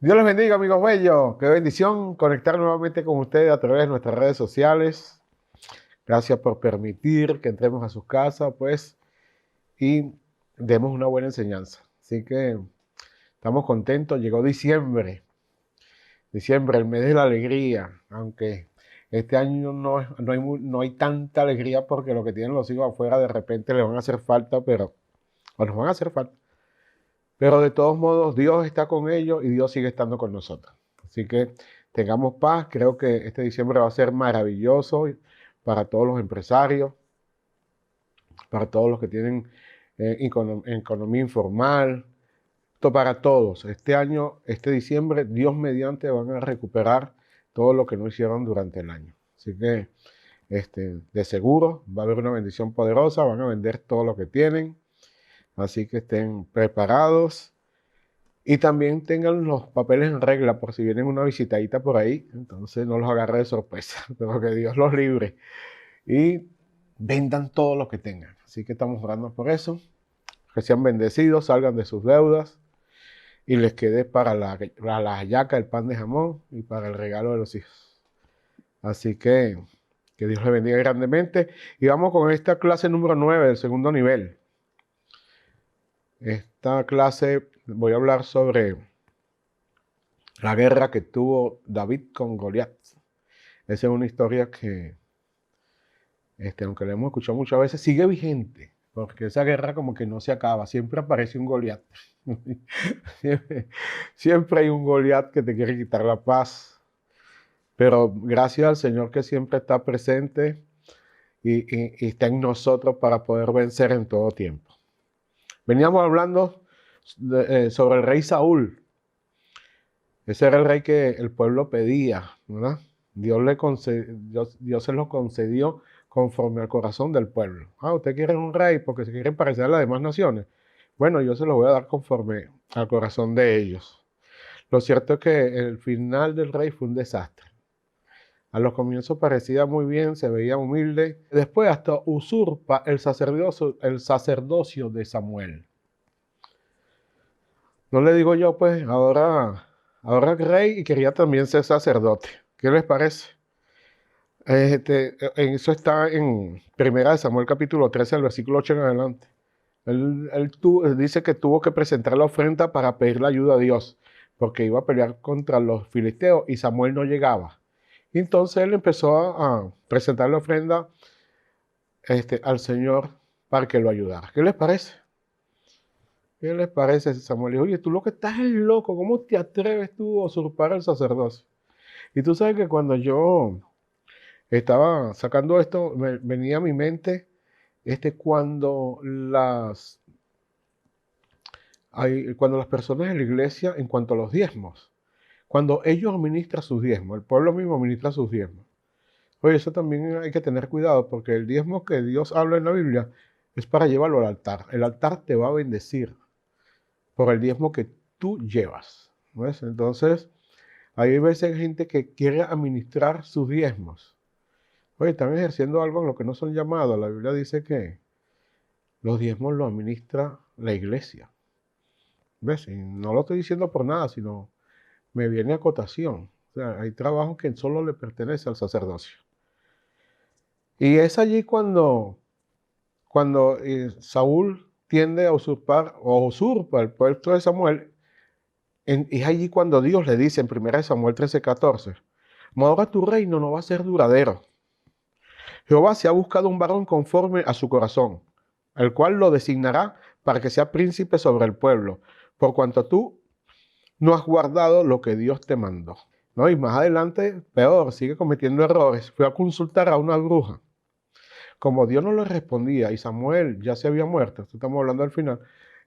Dios les bendiga, amigos bellos. Qué bendición conectar nuevamente con ustedes a través de nuestras redes sociales. Gracias por permitir que entremos a sus casas, pues, y demos una buena enseñanza. Así que estamos contentos. Llegó diciembre. Diciembre, el mes de la alegría. Aunque este año no hay tanta alegría porque lo que tienen los hijos afuera de repente les van a hacer falta, o nos van a hacer falta. Pero de todos modos, Dios está con ellos y Dios sigue estando con nosotros. Así que tengamos paz. Creo que este diciembre va a ser maravilloso para todos los empresarios, para todos los que tienen economía informal, para todos. Este año, este diciembre, Dios mediante van a recuperar todo lo que no hicieron durante el año. Así que de seguro va a haber una bendición poderosa, van a vender todo lo que tienen. Así que estén preparados. Y también tengan los papeles en regla por si vienen una visitadita por ahí, entonces no los agarre de sorpresa, pero que Dios los libre. Y vendan todo lo que tengan. Así que estamos orando por eso, que sean bendecidos, salgan de sus deudas y les quede para la hallaca, el pan de jamón y para el regalo de los hijos. Así que Dios les bendiga grandemente. Y vamos con esta clase número 9 del segundo nivel. Esta clase voy a hablar sobre la guerra que tuvo David con Goliat. Esa es una historia que, aunque la hemos escuchado muchas veces, sigue vigente, porque esa guerra como que no se acaba, siempre aparece un Goliat. Siempre hay un Goliat que te quiere quitar la paz, pero gracias al Señor que siempre está presente y está en nosotros para poder vencer en todo tiempo. Veníamos hablando sobre el rey Saúl. Ese era el rey que el pueblo pedía, ¿verdad? Dios se lo concedió conforme al corazón del pueblo. Ah, usted quiere un rey porque se quieren parecer a las demás naciones. Bueno, yo se lo voy a dar conforme al corazón de ellos. Lo cierto es que el final del rey fue un desastre. A los comienzos parecía muy bien, se veía humilde. Después hasta usurpa el sacerdocio de Samuel. No le digo yo, pues, ahora es rey y quería también ser sacerdote. ¿Qué les parece? Eso está en Primera de Samuel capítulo 13, el versículo 8 en adelante. Él dice que tuvo que presentar la ofrenda para pedir la ayuda a Dios, porque iba a pelear contra los filisteos y Samuel no llegaba. Y entonces él empezó a presentar la ofrenda al Señor para que lo ayudara. ¿Qué les parece? ¿Qué les parece, Samuel? Dijo, oye, tú lo que estás es loco, ¿cómo te atreves tú a usurpar el sacerdocio? Y tú sabes que cuando yo estaba sacando esto, venía a mi mente cuando las personas en la iglesia, en cuanto a los diezmos, cuando ellos ministran sus diezmos, el pueblo mismo ministra sus diezmos. Oye, eso también hay que tener cuidado porque el diezmo que Dios habla en la Biblia es para llevarlo al altar. El altar te va a bendecir por el diezmo que tú llevas. ¿Ves? Entonces, hay veces gente que quiere administrar sus diezmos. Oye, están ejerciendo algo en lo que no son llamados. La Biblia dice que los diezmos los administra la iglesia. ¿Ves? Y no lo estoy diciendo por nada, sino me viene a cotación. O sea, hay trabajos que solo le pertenece al sacerdocio. Y es allí cuando Saúl tiende a usurpar o usurpa el puesto de Samuel. Es allí cuando Dios le dice en 1 Samuel 13:14, ahora tu reino no va a ser duradero. Jehová se ha buscado un varón conforme a su corazón, el cual lo designará para que sea príncipe sobre el pueblo, por cuanto tú no has guardado lo que Dios te mandó. ¿No? Y más adelante, peor, sigue cometiendo errores. Fue a consultar a una bruja. Como Dios no le respondía y Samuel ya se había muerto, esto estamos hablando al final,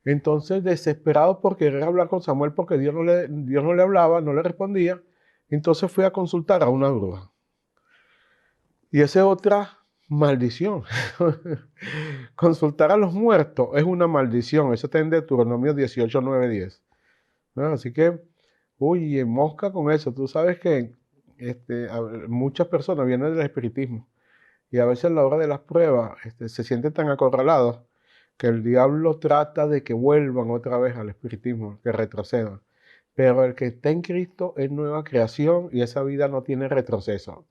entonces desesperado por querer hablar con Samuel porque Dios no le hablaba, no le respondía, entonces fue a consultar a una bruja. Y esa es otra maldición. Consultar a los muertos es una maldición. Eso está en Deuteronomio 18, 9, 10. ¿No? Así que, uy, mosca con eso. Tú sabes que muchas personas vienen del espiritismo y a veces a la hora de las pruebas se sienten tan acorralados que el diablo trata de que vuelvan otra vez al espiritismo, que retrocedan. Pero el que está en Cristo es nueva creación y esa vida no tiene retroceso.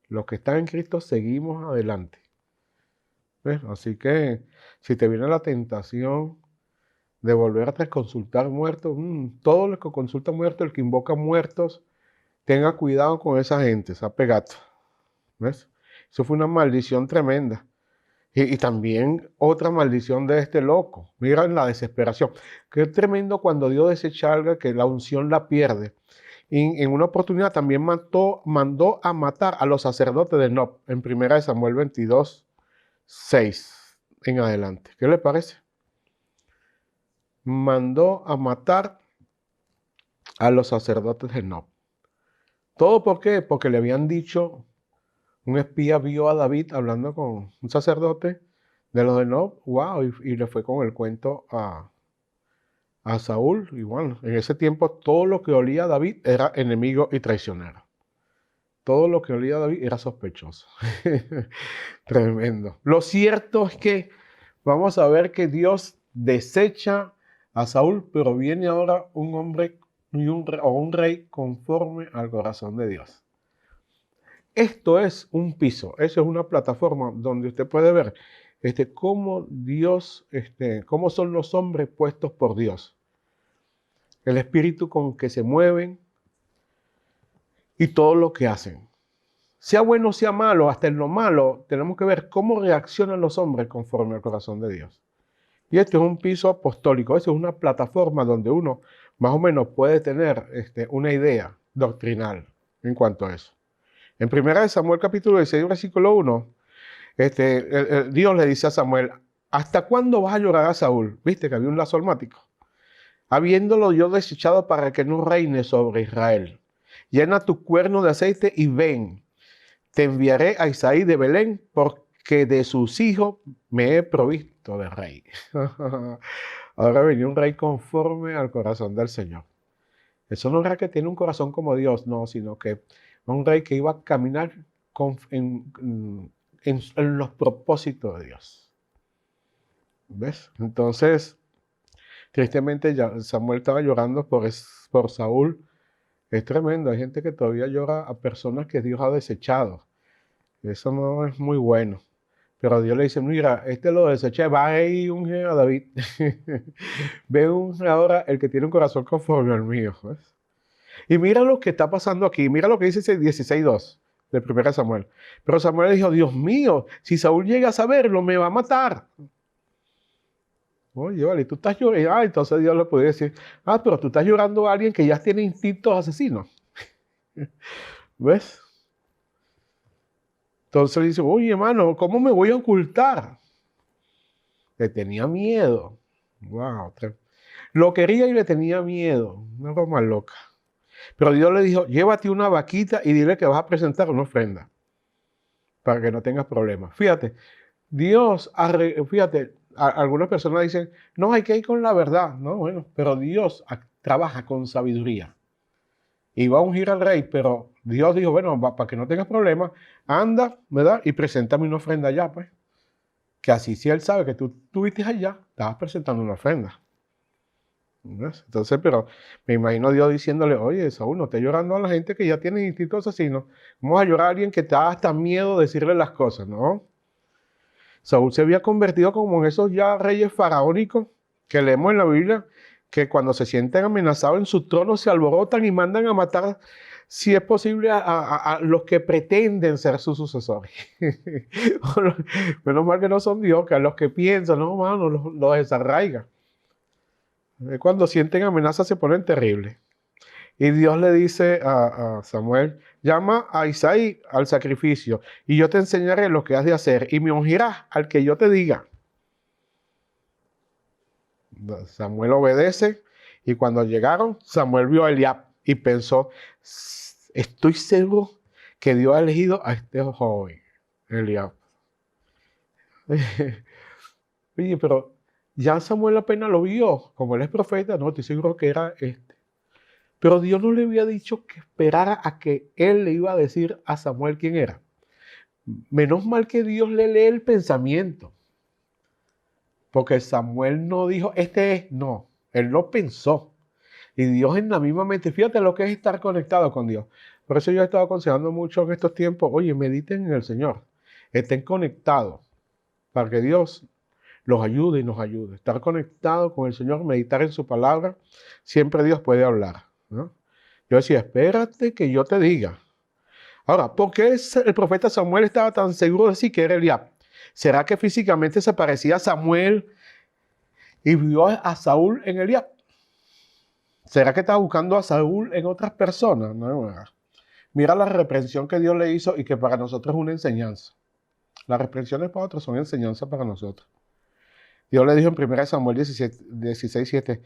Los que están en Cristo seguimos adelante. ¿Ves? Así que si te viene la tentación de volverte a consultar muertos, todo el que consulta muertos, el que invoca muertos, tenga cuidado con esa gente, esa pegata. ¿Ves? Eso fue una maldición tremenda. Y también otra maldición de este loco. Mira la desesperación. Qué tremendo cuando Dios desecha algo que la unción la pierde. Y en una oportunidad también mandó a matar a los sacerdotes de Nob, en 1 Samuel 22, 6 en adelante. ¿Qué le parece? Mandó a matar a los sacerdotes de Nob. ¿Todo por qué? Porque le habían dicho, un espía vio a David hablando con un sacerdote de los de Nob, wow, y le fue con el cuento a Saúl. Y bueno, en ese tiempo todo lo que olía a David era enemigo y traicionero. Todo lo que olía a David era sospechoso. Tremendo. Lo cierto es que vamos a ver que Dios desecha a Saúl, pero viene ahora un hombre o un rey conforme al corazón de Dios. Esto es un piso, eso es una plataforma donde usted puede ver cómo Dios, cómo son los hombres puestos por Dios. El espíritu con que se mueven y todo lo que hacen. Sea bueno o sea malo, hasta en lo malo, tenemos que ver cómo reaccionan los hombres conforme al corazón de Dios. Y este es un piso apostólico, eso es una plataforma donde uno más o menos puede tener una idea doctrinal en cuanto a eso. En 1 Samuel capítulo 16, versículo 1, Dios le dice a Samuel, ¿hasta cuándo vas a llorar a Saúl? Viste que había un lazo almático. Habiéndolo yo desechado para que no reine sobre Israel. Llena tu cuerno de aceite y ven. Te enviaré a Isaí de Belén, porque de sus hijos me he provisto de rey. Ahora venía un rey conforme al corazón del Señor. Eso no era que tiene un corazón como Dios, no, sino que un rey que iba a caminar en los propósitos de Dios. ¿Ves? Entonces, tristemente Samuel estaba llorando por Saúl. Es tremendo, hay gente que todavía llora a personas que Dios ha desechado. Eso no es muy bueno. Pero Dios le dice, mira, lo deseché, va a ir un a David. Ve ahora el que tiene un corazón conforme al mío. ¿Ves? Y mira lo que está pasando aquí. Mira lo que dice ese 16:2 de 1 Samuel. Pero Samuel dijo, Dios mío, si Saúl llega a saberlo, me va a matar. Oye, vale, tú estás llorando. Ah, entonces Dios le puede decir, pero tú estás llorando a alguien que ya tiene instintos asesinos. ¿Ves? Entonces dice, oye, hermano, ¿cómo me voy a ocultar? Le tenía miedo. Wow. Lo quería y le tenía miedo. Una broma loca. Pero Dios le dijo, llévate una vaquita y dile que vas a presentar una ofrenda. Para que no tengas problemas. Fíjate, algunas personas dicen, no, hay que ir con la verdad. No, bueno, pero Dios trabaja con sabiduría. Y va a ungir al rey, pero Dios dijo, bueno, para que no tengas problemas, anda, ¿verdad? Y preséntame una ofrenda allá, pues. Que así si él sabe que tú estuviste allá, estabas presentando una ofrenda. ¿Ves? Entonces, pero me imagino Dios diciéndole, oye, Saúl, no estés llorando a la gente que ya tiene instintos asesinos. Vamos a llorar a alguien que te da hasta miedo decirle las cosas, ¿no? Saúl se había convertido como en esos ya reyes faraónicos que leemos en la Biblia, que cuando se sienten amenazados en su trono se alborotan y mandan a matar, si es posible, a los que pretenden ser sus sucesores. Menos mal que no son Dios, que a los que piensan, no, mano, los desarraiga. Cuando sienten amenazas se ponen terribles. Y Dios le dice a Samuel, llama a Isaí al sacrificio y yo te enseñaré lo que has de hacer y me ungirás al que yo te diga. Samuel obedece y cuando llegaron, Samuel vio a Eliab y pensó, estoy seguro que Dios ha elegido a este joven, Eliab. Oye, pero ya Samuel apenas lo vio, como él es profeta, no, estoy seguro que era este. Pero Dios no le había dicho que esperara a que él le iba a decir a Samuel quién era. Menos mal que Dios le lee el pensamiento. Porque Samuel no dijo, este es, no. Él lo pensó. Y Dios en la misma mente, fíjate lo que es estar conectado con Dios. Por eso yo he estado aconsejando mucho en estos tiempos, oye, mediten en el Señor, estén conectados, para que Dios los ayude y nos ayude. Estar conectado con el Señor, meditar en su palabra, siempre Dios puede hablar, ¿no? Yo decía, espérate que yo te diga. Ahora, ¿por qué el profeta Samuel estaba tan seguro de sí que era Eliab? ¿Será que físicamente se parecía a Samuel y vio a Saúl en Eliab? ¿Será que estaba buscando a Saúl en otras personas? No. Mira la reprensión que Dios le hizo y que para nosotros es una enseñanza. Las reprensiones para otros son enseñanza para nosotros. Dios le dijo en 1 Samuel 16:7,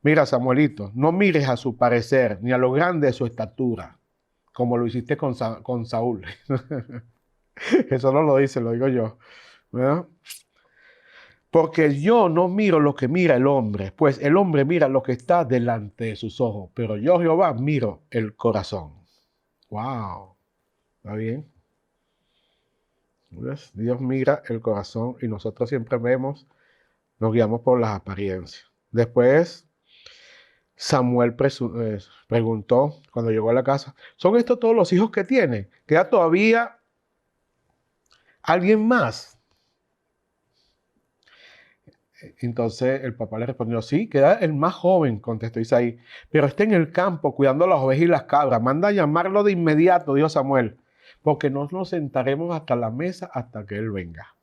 mira, Samuelito, no mires a su parecer ni a lo grande de su estatura, como lo hiciste con Saúl. Eso no lo dice, lo digo yo, ¿verdad? Porque yo no miro lo que mira el hombre, pues el hombre mira lo que está delante de sus ojos, pero yo, Jehová, miro el corazón. ¡Wow! ¿Está bien? ¿Ves? Dios mira el corazón y nosotros siempre nos guiamos por las apariencias. Después, Samuel preguntó cuando llegó a la casa, ¿son estos todos los hijos que tiene? ¿Queda todavía alguien más? Entonces el papá le respondió, sí, queda el más joven, contestó Isaí, pero está en el campo cuidando las ovejas y las cabras. Manda a llamarlo de inmediato, dijo Samuel, porque no nos sentaremos hasta la mesa hasta que él venga.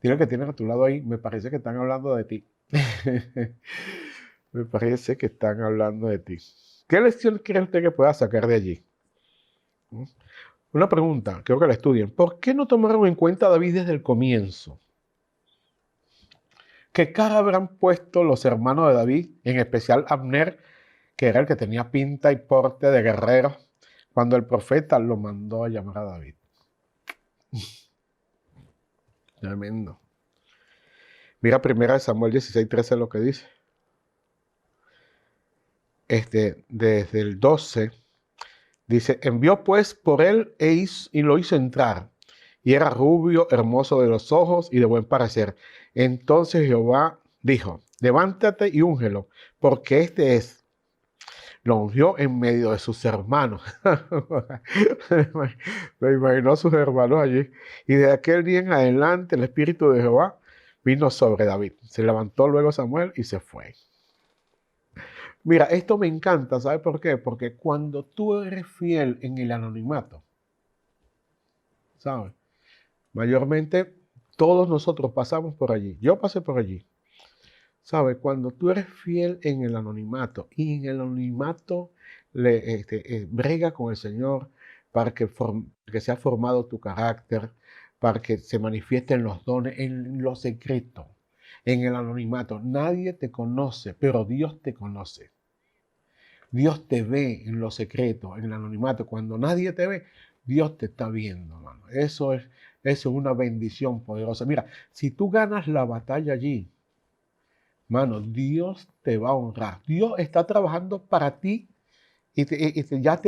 Dile que tienes a tu lado ahí, me parece que están hablando de ti. Me parece que están hablando de ti. ¿Qué lección cree usted que pueda sacar de allí? Una pregunta, creo que la estudien. ¿Por qué no tomaron en cuenta a David desde el comienzo? ¿Qué cara habrán puesto los hermanos de David, en especial Abner, que era el que tenía pinta y porte de guerrero, cuando el profeta lo mandó a llamar a David? Tremendo. Mira 1 Samuel 16:13 lo que dice. Desde el 12, dice, envió pues por él y lo hizo entrar. Y era rubio, hermoso de los ojos y de buen parecer. Entonces Jehová dijo, levántate y úngelo, porque este es. Lo ungió en medio de sus hermanos. Me imaginó a sus hermanos allí. Y de aquel día en adelante el Espíritu de Jehová vino sobre David. Se levantó luego Samuel y se fue. Mira, esto me encanta, ¿sabes por qué? Porque cuando tú eres fiel en el anonimato, ¿sabes? Mayormente todos nosotros pasamos por allí. Yo pasé por allí. ¿Sabes? Cuando tú eres fiel en el anonimato y en el anonimato brega con el Señor para que sea formado tu carácter, para que se manifiesten los dones en lo secreto, en el anonimato. Nadie te conoce, pero Dios te conoce. Dios te ve en lo secreto, en el anonimato. Cuando nadie te ve, Dios te está viendo, hermano. Eso es una bendición poderosa. Mira, si tú ganas la batalla allí, mano, Dios te va a honrar. Dios está trabajando para ti y ya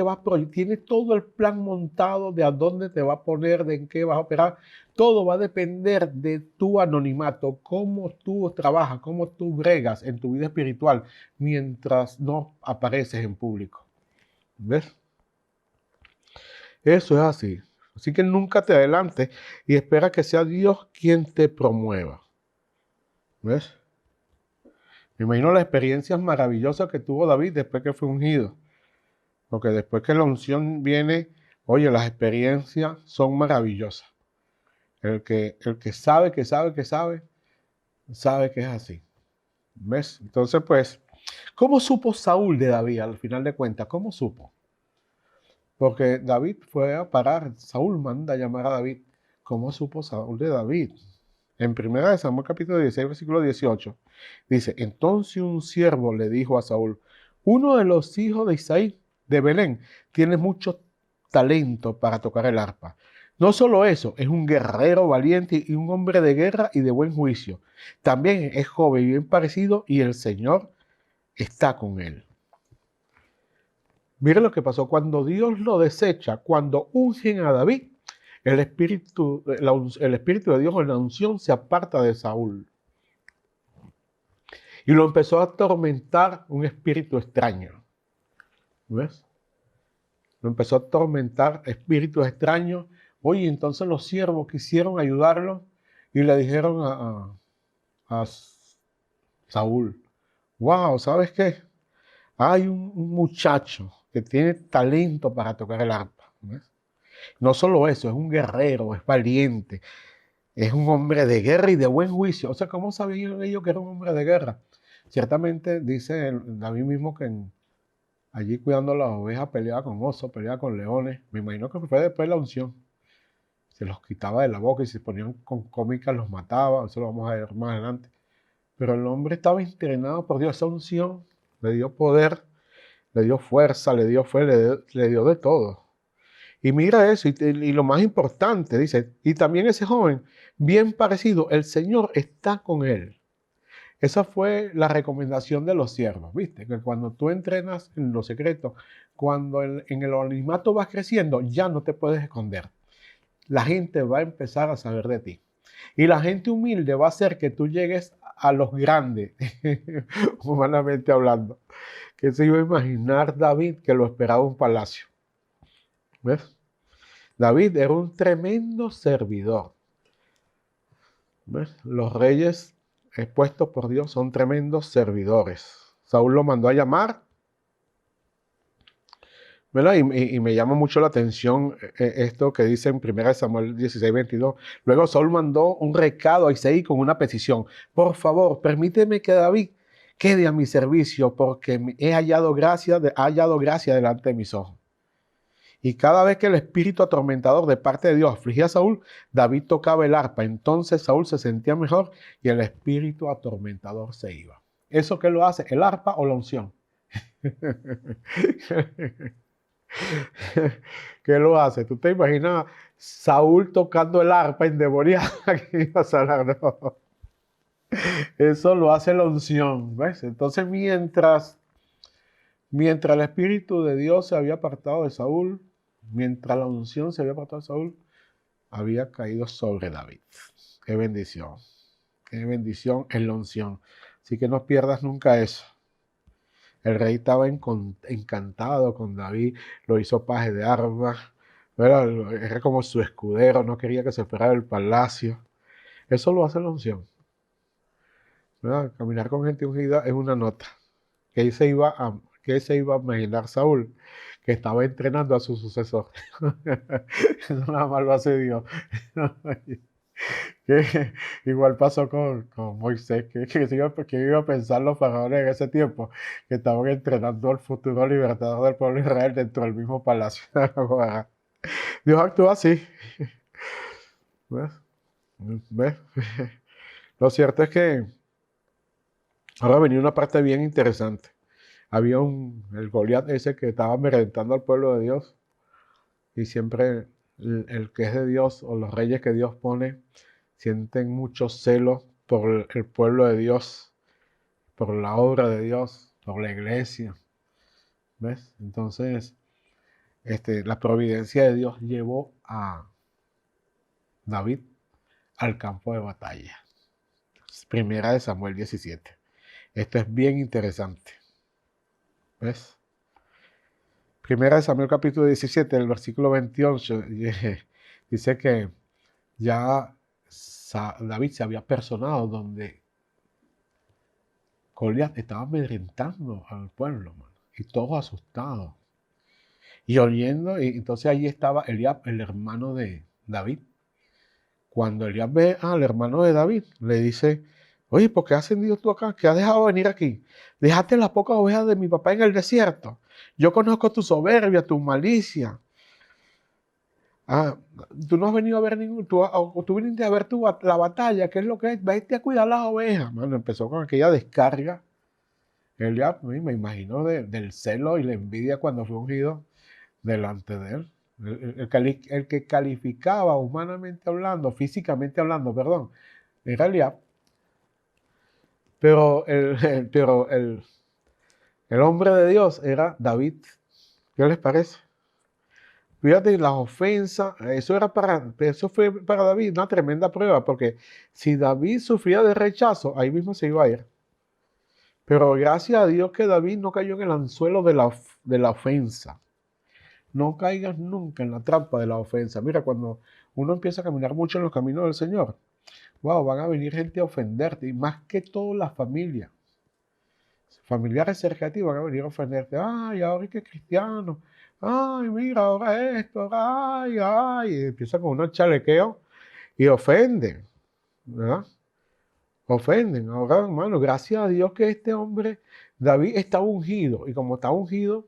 tiene todo el plan montado de a dónde te va a poner, de en qué vas a operar. Todo va a depender de tu anonimato, cómo tú trabajas, cómo tú bregas en tu vida espiritual mientras no apareces en público. ¿Ves? Eso es así. Así que nunca te adelantes y espera que sea Dios quien te promueva. ¿Ves? Me imagino las experiencias maravillosas que tuvo David después que fue ungido. Porque después que la unción viene, oye, las experiencias son maravillosas. El que sabe que sabe que sabe que es así. ¿Ves? Entonces, pues, ¿cómo supo Saúl de David al final de cuentas? ¿Cómo supo? Porque David fue a parar. Saúl manda a llamar a David. ¿Cómo supo Saúl de David? En 1 Samuel capítulo 16, versículo 18, dice, entonces un siervo le dijo a Saúl, uno de los hijos de Isaí de Belén tiene mucho talento para tocar el arpa. No solo eso, es un guerrero valiente y un hombre de guerra y de buen juicio. También es joven y bien parecido y el Señor está con él. Mire lo que pasó cuando Dios lo desecha, cuando ungen a David. El espíritu de Dios en la unción se aparta de Saúl. y lo empezó a atormentar un espíritu extraño. ¿Ves? Lo empezó a atormentar espíritus extraños. Oye, entonces los siervos quisieron ayudarlo y le dijeron a Saúl, wow, ¿sabes qué? Hay un muchacho que tiene talento para tocar el arpa. ¿Ves? No solo eso, es un guerrero, es valiente, es un hombre de guerra y de buen juicio. O sea, ¿cómo sabían ellos que era un hombre de guerra? Ciertamente dice David mismo que allí cuidando las ovejas peleaba con osos, peleaba con leones. Me imagino que fue después la unción. Se los quitaba de la boca y si se ponían con cómicas los mataba. Eso lo vamos a ver más adelante. Pero el hombre estaba entrenado por Dios. Esa unción le dio poder, le dio fuerza, le dio fe, le dio de todo. Y mira eso, y lo más importante, dice, y también ese joven, bien parecido, el Señor está con él. Esa fue la recomendación de los siervos, ¿viste? Que cuando tú entrenas en lo secreto, cuando en el anonimato vas creciendo, ya no te puedes esconder. La gente va a empezar a saber de ti. Y la gente humilde va a hacer que tú llegues a los grandes, humanamente hablando. Que se iba a imaginar David que lo esperaba un palacio. ¿Ves? David era un tremendo servidor. ¿Ves? Los reyes expuestos por Dios son tremendos servidores. Saúl lo mandó a llamar, ¿verdad? Y me llama mucho la atención esto que dice en 1 Samuel 16:22. Luego Saúl mandó un recado a Isaí con una petición. Por favor, permíteme que David quede a mi servicio porque he hallado gracia delante de mis ojos. Y cada vez que el espíritu atormentador de parte de Dios afligía a Saúl, David tocaba el arpa. Entonces Saúl se sentía mejor y el espíritu atormentador se iba. ¿Eso qué lo hace? ¿El arpa o la unción? ¿Qué lo hace? ¿Tú te imaginas Saúl tocando el arpa endemoniado? ¿Qué iba a salir? No. Eso lo hace la unción, ¿ves? Entonces mientras el espíritu de Dios se había apartado de Saúl, mientras la unción se había apartado de Saúl, había caído sobre David. Qué bendición en la unción. Así que no pierdas nunca eso. El rey estaba encantado con David, lo hizo paje de armas, era como su escudero, no quería que se fuera del palacio. Eso lo hace la unción. ¿Verdad? Caminar con gente ungida es una nota. ¿Qué se iba a imaginar Saúl? Que estaba entrenando a su sucesor. Eso nada más lo hace Dios. Igual pasó con Moisés, que iba a pensar los faraones en ese tiempo, que estaban entrenando al futuro libertador del pueblo de Israel dentro del mismo palacio. Dios actúa así. ¿Ves? ¿Ves? Lo cierto es que ahora venía una parte bien interesante. Había el Goliat ese que estaba amedrentando al pueblo de Dios, y siempre el que es de Dios o los reyes que Dios pone sienten mucho celo por el pueblo de Dios, por la obra de Dios, por la iglesia. ¿Ves? Entonces, la providencia de Dios llevó a David al campo de batalla. Primera de Samuel 17. Esto es bien interesante. ¿Ves? Primera de Samuel capítulo 17, el versículo 28, dice que ya David se había personado donde Goliat estaba amedrentando al pueblo, mano, y todos asustados. Y oyendo, y entonces allí estaba Eliab, el hermano de David. Cuando Eliab ve al hermano de David, le dice, oye, ¿por qué has ascendido tú acá? ¿Qué has dejado venir aquí? Dejaste las pocas ovejas de mi papá en el desierto. Yo conozco tu soberbia, tu malicia. Tú no has venido a ver tú viniste a ver la batalla, ¿qué es lo que es? Vete a cuidar las ovejas. Mano, empezó con aquella descarga. Eliab, me imagino del celo y la envidia cuando fue ungido delante de él. El que calificaba humanamente hablando, físicamente hablando, perdón, era Eliab. Pero el hombre de Dios era David. ¿Qué les parece? Fíjate, las ofensas, eso fue para David una tremenda prueba, porque si David sufría de rechazo, ahí mismo se iba a ir. Pero gracias a Dios que David no cayó en el anzuelo de la ofensa. No caigas nunca en la trampa de la ofensa. Mira, cuando uno empieza a caminar mucho en los caminos del Señor, wow, van a venir gente a ofenderte, y más que todo la familia. Familiares cerca de ti van a venir a ofenderte. Ay, ahora es que es cristiano. Ay, mira, ahora esto, ay, ay. Y empieza con unos chalequeos y ofenden, ¿verdad? Ofenden. Ahora, hermano, gracias a Dios que este hombre, David, está ungido. Y como está ungido,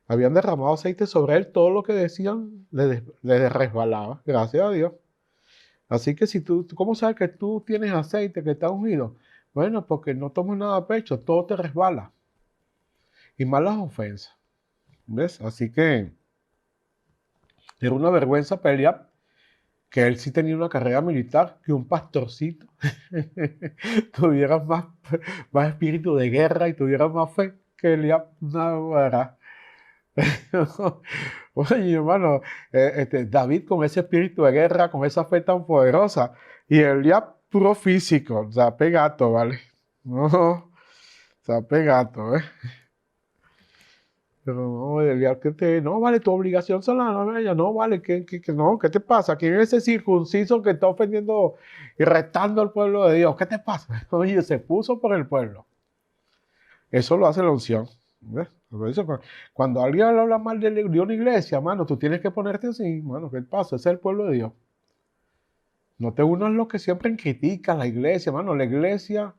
habían derramado aceite sobre él, todo lo que decían le resbalaba, gracias a Dios. Así que si tú, ¿cómo sabes que tú tienes aceite que está ungido? Bueno, porque no tomas nada a pecho, todo te resbala. Y más las ofensas, ¿ves? Así que era una vergüenza pelear, que él sí tenía una carrera militar, que un pastorcito tuviera más espíritu de guerra y tuviera más fe que Eliab, una. Oye, hermano, David con ese espíritu de guerra, con esa fe tan poderosa, y Eliab puro físico, o sea, pegato, ¿vale? No, o sea, pegato, ¿eh? Pero no, Eliab, no, vale, tu obligación sola, no, ella, no, vale, no, ¿qué te pasa? ¿Quién es ese circunciso que está ofendiendo y retando al pueblo de Dios? ¿Qué te pasa? Oye, se puso por el pueblo. Eso lo hace la unción. ¿Ves? Por eso, cuando alguien habla mal de una iglesia, mano, tú tienes que ponerte así, mano, ¿qué pasa? Ese es el pueblo de Dios. No te unas los que siempre critican la iglesia, mano. La iglesia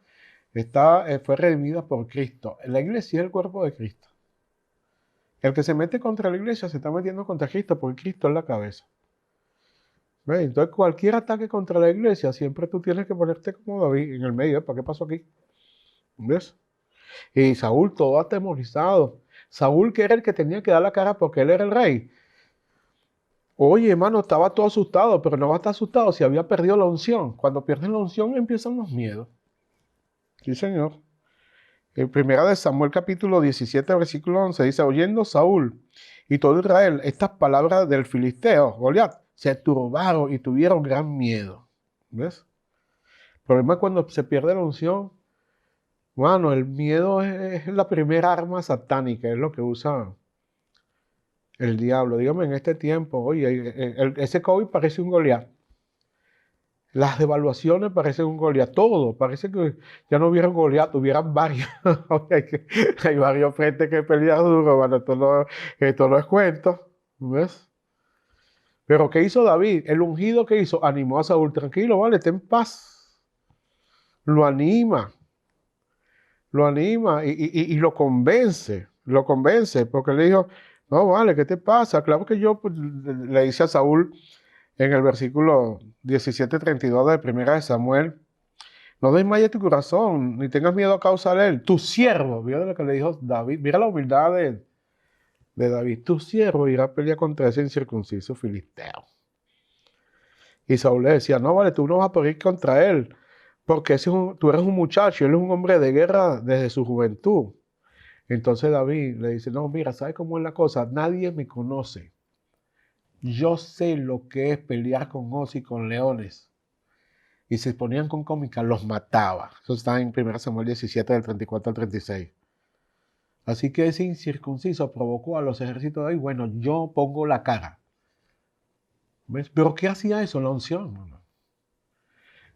fue redimida por Cristo. La iglesia es el cuerpo de Cristo. El que se mete contra la iglesia se está metiendo contra Cristo porque Cristo es la cabeza. ¿Ves? Entonces, cualquier ataque contra la iglesia, siempre tú tienes que ponerte como David en el medio. ¿Para qué pasó aquí? ¿Ves? Y Saúl todo atemorizado. Saúl, que era el que tenía que dar la cara porque él era el rey. Oye, hermano, estaba todo asustado, pero no va a estar asustado si había perdido la unción. Cuando pierden la unción empiezan los miedos. Sí, señor. En primera de Samuel capítulo 17, versículo 11 dice, oyendo Saúl y todo Israel estas palabras del filisteo, Goliat, se turbaron y tuvieron gran miedo. ¿Ves? El problema es cuando se pierde la unción. Bueno, el miedo es la primera arma satánica, es lo que usa el diablo. Dígame, en este tiempo, oye, ese COVID parece un Goliat. Las devaluaciones parecen un Goliat. Todo, parece que ya no hubieran Goliat, hubieran varios. Hay varios frentes que pelear duro, bueno, esto no es cuento, ¿ves? Pero ¿qué hizo David? El ungido que hizo, animó a Saúl, tranquilo, vale, ten paz. Lo anima y lo convence, porque le dijo, no, vale, ¿qué te pasa? Claro que yo pues, le dice a Saúl en el versículo 17:32 de primera de Samuel, no desmayes tu corazón, ni tengas miedo a causa de él, tu siervo, mira lo que le dijo David, mira la humildad de David, tu siervo irá a pelear contra ese incircunciso filisteo. Y Saúl le decía, no, vale, tú no vas a poder ir contra él, porque tú eres un muchacho, él es un hombre de guerra desde su juventud. Entonces David le dice, no, mira, ¿sabes cómo es la cosa? Nadie me conoce. Yo sé lo que es pelear con osos y con leones. Y se ponían con cómica, los mataba. Eso está en 1 Samuel 17, del 34 al 36. Así que ese incircunciso provocó a los ejércitos de ahí, bueno, yo pongo la cara. ¿Ves? ¿Pero qué hacía eso? La unción, ¿no?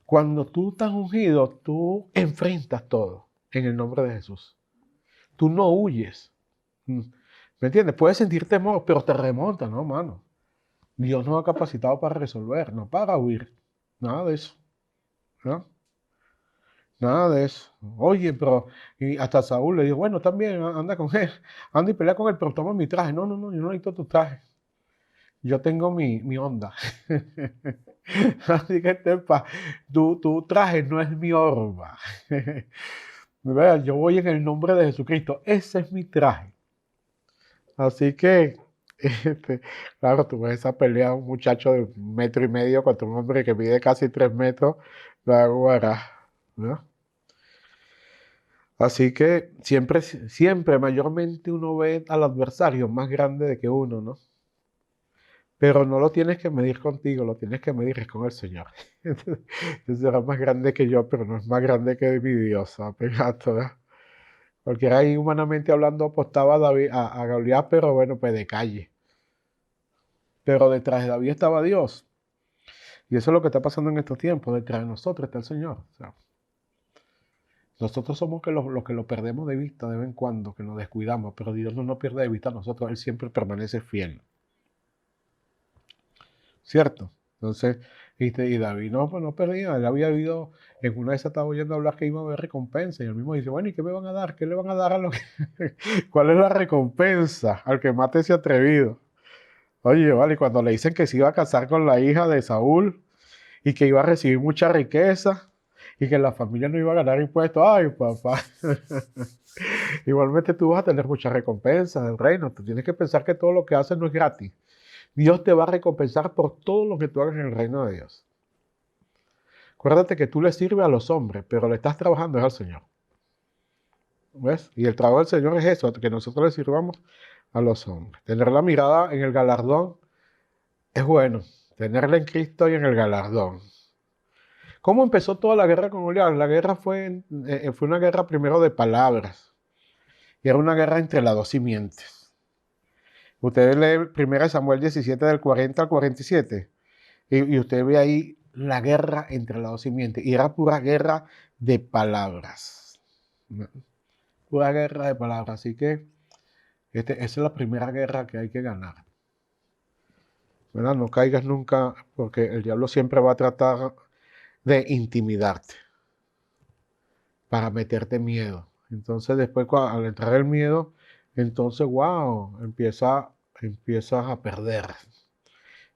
Cuando tú estás ungido, tú enfrentas todo en el nombre de Jesús. Tú no huyes. ¿Me entiendes? Puedes sentir temor, pero te remonta, ¿no, mano? Dios nos ha capacitado para resolver, no para huir. Nada de eso. ¿No? Nada de eso. Oye, pero y hasta Saúl le dijo, bueno, también anda con él, anda y pelea con él, pero toma mi traje. No, no, no, yo no necesito tu traje. Yo tengo mi onda. Así que tu traje no es mi orba. Vea, yo voy en el nombre de Jesucristo. Ese es mi traje. Así que, claro, tú ves esa pelea, un muchacho de 1,5 metros contra un hombre que mide casi 3 metros, la guará, ¿no? Así que siempre, mayormente uno ve al adversario más grande de que uno, ¿no? Pero no lo tienes que medir contigo, lo tienes que medir con el Señor. Él será más grande que yo, pero no es más grande que mi Dios, ¿verdad? Cualquiera ahí humanamente hablando apostaba a, David, a Goliat, pero bueno, pues de calle. Pero detrás de David estaba Dios. Y eso es lo que está pasando en estos tiempos. Detrás de nosotros está el Señor. O sea, nosotros somos los que lo perdemos de vista de vez en cuando, que nos descuidamos, pero Dios no nos pierde de vista a nosotros. Él siempre permanece fiel. ¿Cierto? Entonces, y David no, pues no perdía. Él había habido, en una vez estaba oyendo hablar que iba a haber recompensa. Y él mismo dice, bueno, ¿y qué me van a dar? ¿Qué le van a dar a lo que... ¿Cuál es la recompensa al que mate ese atrevido? Oye, vale, cuando le dicen que se iba a casar con la hija de Saúl y que iba a recibir mucha riqueza y que la familia no iba a ganar impuestos, ay, papá. Igualmente tú vas a tener muchas recompensas del reino. Tú tienes que pensar que todo lo que haces no es gratis. Dios te va a recompensar por todo lo que tú hagas en el reino de Dios. Acuérdate que tú le sirves a los hombres, pero le estás trabajando es al Señor. ¿Ves? Y el trabajo del Señor es eso, que nosotros le sirvamos a los hombres. Tener la mirada en el galardón es bueno. Tenerla en Cristo y en el galardón. ¿Cómo empezó toda la guerra con Goliat? La guerra fue una guerra primero de palabras. Y era una guerra entre las dos simientes. Usted lee 1 Samuel 17 del 40 al 47 y usted ve ahí la guerra entre las dos simientes. Y era pura guerra de palabras. Pura guerra de palabras. Así que esa es la primera guerra que hay que ganar. ¿Verdad? No caigas nunca, porque el diablo siempre va a tratar de intimidarte para meterte miedo. Entonces después al entrar el miedo, entonces, wow, empiezas a perder.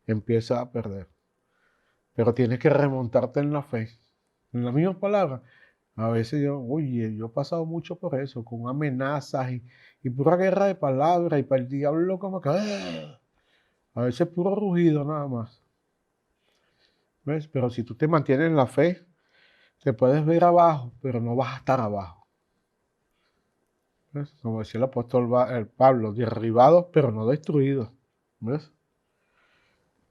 Empiezas a perder. Pero tienes que remontarte en la fe. En las mismas palabras. A veces yo he pasado mucho por eso, con amenazas y pura guerra de palabras, y para el diablo como que... A veces puro rugido nada más. ¿Ves? Pero si tú te mantienes en la fe, te puedes ver abajo, pero no vas a estar abajo. ¿Ves? Como decía el apóstol Pablo, derribados, pero no destruidos. ¿Ves?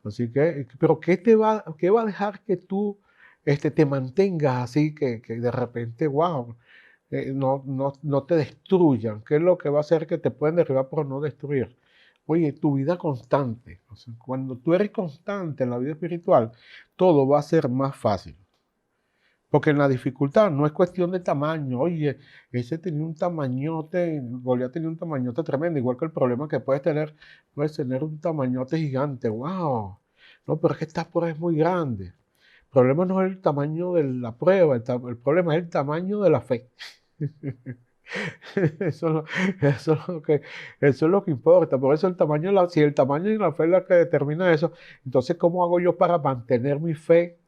Así que, pero qué va a dejar que tú te mantengas así, que de repente, wow, no te destruyan? ¿Qué es lo que va a hacer que te pueden derribar por no destruir? Oye, tu vida constante. O sea, cuando tú eres constante en la vida espiritual, todo va a ser más fácil. Porque en la dificultad no es cuestión de tamaño. Oye, ese tenía un tamañote, Goliat tenía un tamañote tremendo, igual que el problema que puedes tener un tamañote gigante. ¡Wow! No, pero es que esta prueba es muy grande. El problema no es el tamaño de la prueba, el problema es el tamaño de la fe. Eso, es lo- eso es lo que importa. Por eso si el tamaño de la fe es lo que determina eso, entonces ¿cómo hago yo para mantener mi fe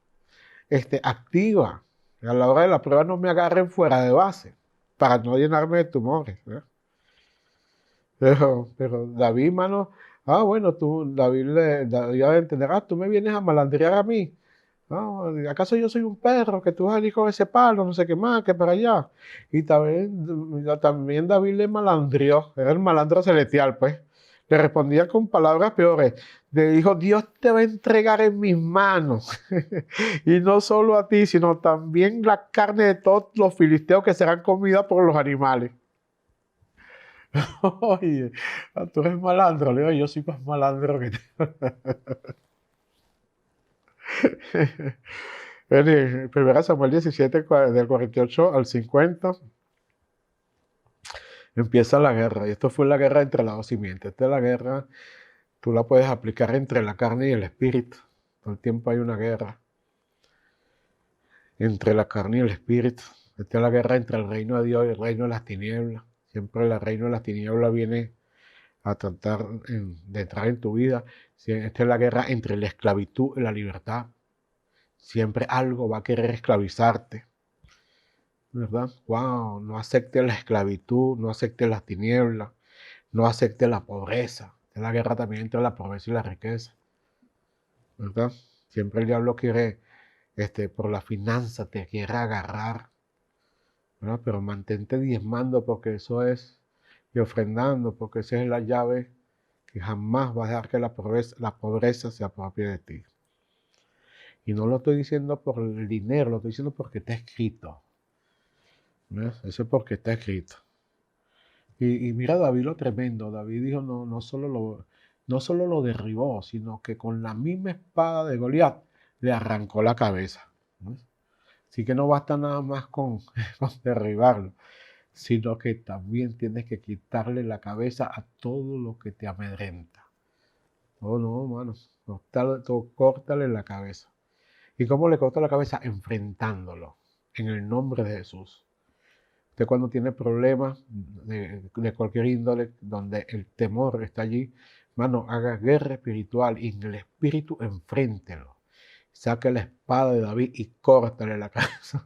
activa? A la hora de la prueba no me agarren fuera de base, para no llenarme de tumores, ¿verdad? Pero David, mano, bueno, David va a entender, tú me vienes a malandrear a mí. ¿Acaso yo soy un perro que tú vas a ir con ese palo, no sé qué más, que para allá? Y también David le malandrió, era el malandro celestial, pues. Le respondía con palabras peores. Le dijo, Dios te va a entregar en mis manos. Y no solo a ti, sino también la carne de todos los filisteos que serán comida por los animales. Oye, tú eres malandro, le digo, yo soy más malandro que tú. En 1 Samuel 17, del 48 al 50, empieza la guerra. Y esto fue la guerra entre las dos simientes. Esta es la guerra, tú la puedes aplicar entre la carne y el espíritu. Todo el tiempo hay una guerra entre la carne y el espíritu. Esta es la guerra entre el reino de Dios y el reino de las tinieblas. Siempre el reino de las tinieblas viene a tratar de entrar en tu vida. Esta es la guerra entre la esclavitud y la libertad. Siempre algo va a querer esclavizarte, ¿verdad? Wow, no aceptes la esclavitud, no aceptes las tinieblas, no aceptes la pobreza. Esta es la guerra también entre la pobreza y la riqueza, ¿verdad? Siempre el diablo quiere, por la finanza te quiere agarrar, ¿verdad? Pero mantente diezmando porque eso es, y ofrendando porque esa es la llave que jamás va a dejar que la pobreza se apropie de ti. Y no lo estoy diciendo por el dinero, lo estoy diciendo porque está escrito. ¿Ves? Eso es porque está escrito. Y mira David lo tremendo. David dijo, no solo lo derribó, sino que con la misma espada de Goliat le arrancó la cabeza. ¿No? Así que no basta nada más con, con derribarlo, sino que también tienes que quitarle la cabeza a todo lo que te amedrenta. Oh, no, mano, córtale la cabeza. ¿Y cómo le corta la cabeza? Enfrentándolo, en el nombre de Jesús. Usted cuando tiene problemas de cualquier índole, donde el temor está allí, mano, haga guerra espiritual y en el espíritu enfréntelo. Saque la espada de David y córtale la cabeza.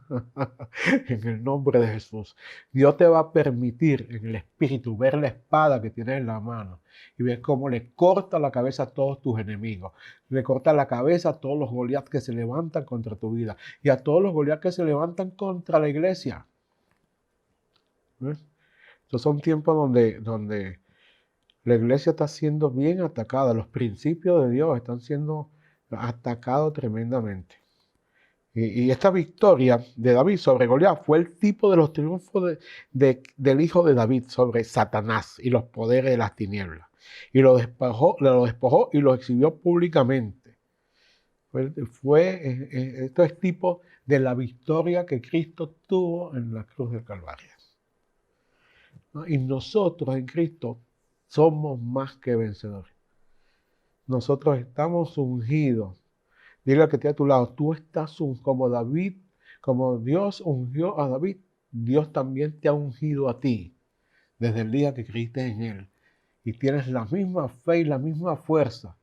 En el nombre de Jesús. Dios te va a permitir en el espíritu ver la espada que tienes en la mano y ver cómo le corta la cabeza a todos tus enemigos. Le corta la cabeza a todos los Goliat que se levantan contra tu vida y a todos los Goliat que se levantan contra la iglesia. ¿Ves? Estos son tiempos donde la iglesia está siendo bien atacada. Los principios de Dios están siendo atacados tremendamente. Y esta victoria de David sobre Goliat fue el tipo de los triunfos del hijo de David sobre Satanás y los poderes de las tinieblas. Y lo despojó y lo exhibió públicamente. Esto es tipo de la victoria que Cristo tuvo en la cruz del Calvario. ¿No? Y nosotros en Cristo somos más que vencedores. Nosotros estamos ungidos. Dile al que esté a tu lado, tú estás como David, como Dios ungió a David, Dios también te ha ungido a ti desde el día que creíste en Él. Y tienes la misma fe y la misma fuerza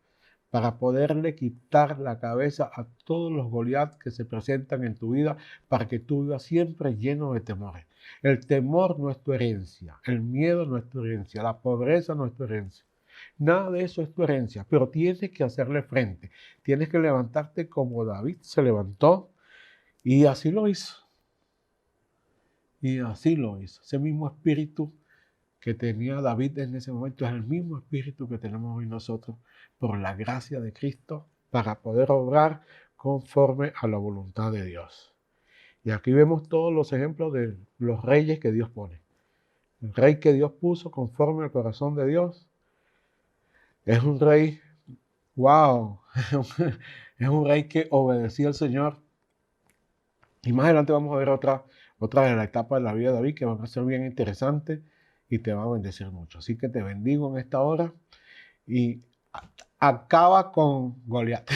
para poderle quitar la cabeza a todos los Goliat que se presentan en tu vida para que tú vivas siempre lleno de temores. El temor no es tu herencia, el miedo no es tu herencia, la pobreza no es tu herencia. Nada de eso es tu herencia, pero tienes que hacerle frente. Tienes que levantarte como David se levantó y así lo hizo. Y así lo hizo. Ese mismo espíritu que tenía David en ese momento es el mismo espíritu que tenemos hoy nosotros por la gracia de Cristo para poder obrar conforme a la voluntad de Dios. Y aquí vemos todos los ejemplos de los reyes que Dios pone. El rey que Dios puso conforme al corazón de Dios es un rey, wow, es un rey que obedecía al Señor. Y más adelante vamos a ver otra de las etapas de la vida de David que van a ser bien interesantes y te va a bendecir mucho. Así que te bendigo en esta hora y acaba con Goliat.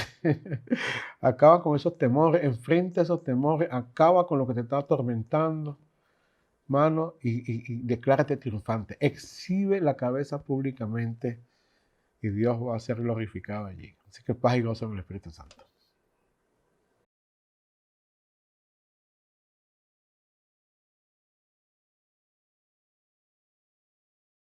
Acaba con esos temores, enfrenta esos temores, acaba con lo que te está atormentando, mano, y declárate triunfante. Exhibe la cabeza públicamente y Dios va a ser glorificado allí. Así que paz y gozo en el Espíritu Santo.